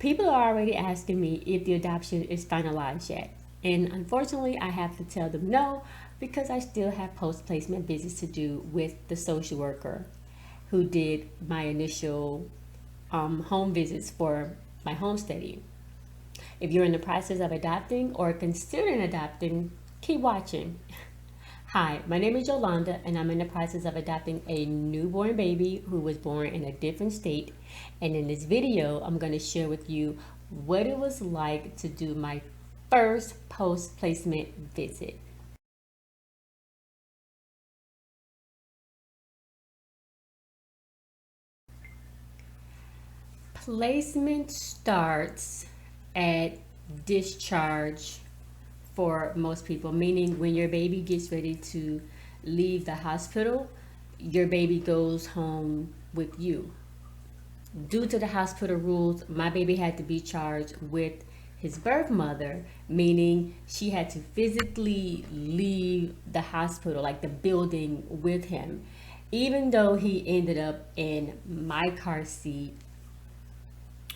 People are already asking me if the adoption is finalized yet. And unfortunately, I have to tell them no because I still have post placement visits to do with the social worker who did my initial home visits for my home study. If you're in the process of adopting or considering adopting, keep watching. Hi, my name is Yolanda, and I'm in the process of adopting a newborn baby who was born in a different state. And in this video, I'm going to share with you what it was like to do my first post placement visit. Placement starts at discharge for most people, meaning when your baby gets ready to leave the hospital, your baby goes home with you. Due to the hospital rules, my baby had to be charged with his birth mother, meaning she had to physically leave the hospital, like the building, with him. Even though he ended up in my car seat,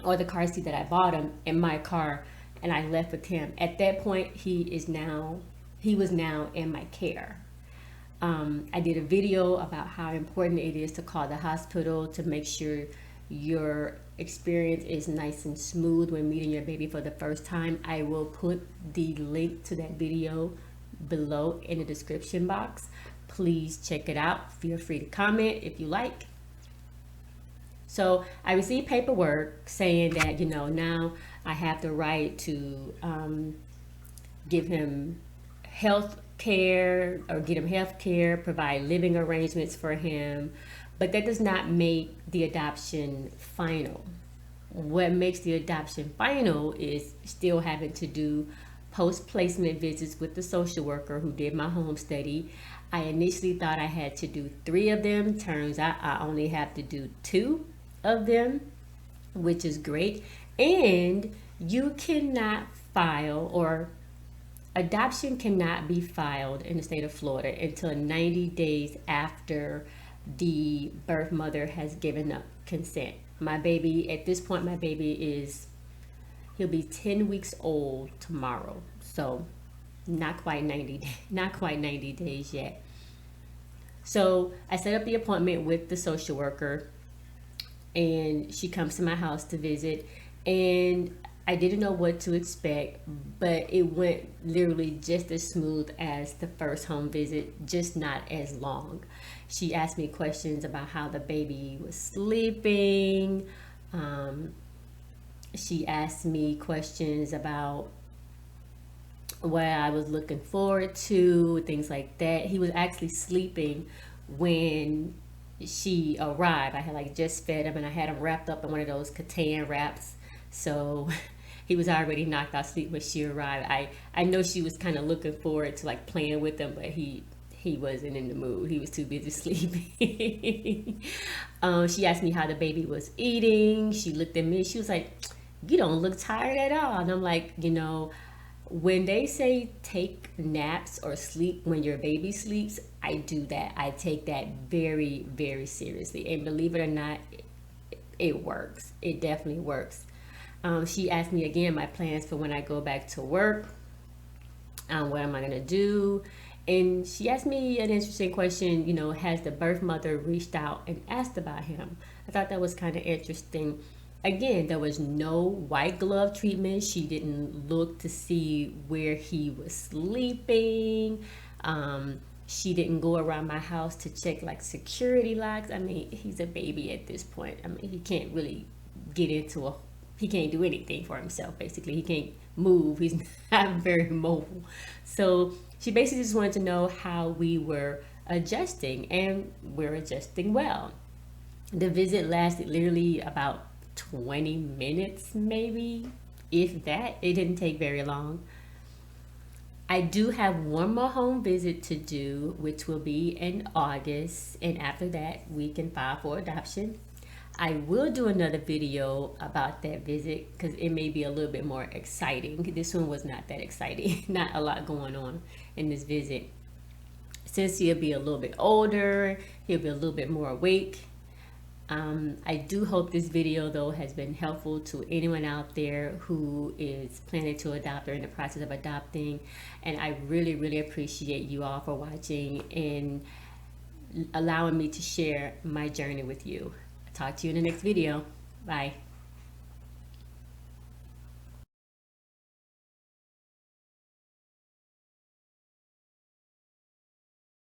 or the car seat that I bought him, in my car, and I left with him. At that point, he was now in my care. I did a video about how important it is to call the hospital to make sure your experience is nice and smooth when meeting your baby for the first time. I will put the link to that video below in the description box. Please check it out. Feel free to comment if you like. So I received paperwork saying that, now I have the right to give him health care or get him health care, provide living arrangements for him, but that does not make the adoption final. What makes the adoption final is still having to do post-placement visits with the social worker who did my home study. I initially thought I had to do 3 of them. Turns out I only have to do 2 of them, which is great. And you cannot file, or adoption cannot be filed in the state of Florida until 90 days after the birth mother has given up consent. My baby, at this point, he'll be 10 weeks old tomorrow. So not quite 90 days yet. So I set up the appointment with the social worker, and she comes to my house to visit, and I didn't know what to expect, but it went literally just as smooth as the first home visit, just not as long. She asked me questions about how the baby was sleeping. She asked me questions about what I was looking forward to, things like that. He was actually sleeping when she arrived. I had just fed him, and I had him wrapped up in one of those Catan wraps. So he was already knocked out sleep when she arrived. I know she was kind of looking forward to playing with him, but he wasn't in the mood. He was too busy sleeping. She asked me how the baby was eating. She looked at me. She was like, "You don't look tired at all." And I'm like, when they say take naps or sleep when your baby sleeps, I do that. I take that very, very seriously. And believe it or not, it works. It definitely works. She asked me again my plans for when I go back to work. What am I going to do? And she asked me an interesting question, has the birth mother reached out and asked about him? I thought that was kind of interesting. Again, there was no white glove treatment. She didn't look to see where he was sleeping. She didn't go around my house to check security locks. I mean, he's a baby at this point. I mean, he can't really he can't do anything for himself, basically. He can't move. He's not very mobile. So she basically just wanted to know how we were adjusting, and we're adjusting well. The visit lasted literally about 20 minutes, maybe, if that. It didn't take very long. I do have one more home visit to do, which will be in August, and after that we can file for adoption. I will do another video about that visit because it may be a little bit more exciting. This one was not that exciting. Not a lot going on in this visit. Since he'll be a little bit older, he'll be a little bit more awake. I do hope this video though has been helpful to anyone out there who is planning to adopt or in the process of adopting. And I really appreciate you all for watching and allowing me to share my journey with you. Talk to you in the next video. Bye.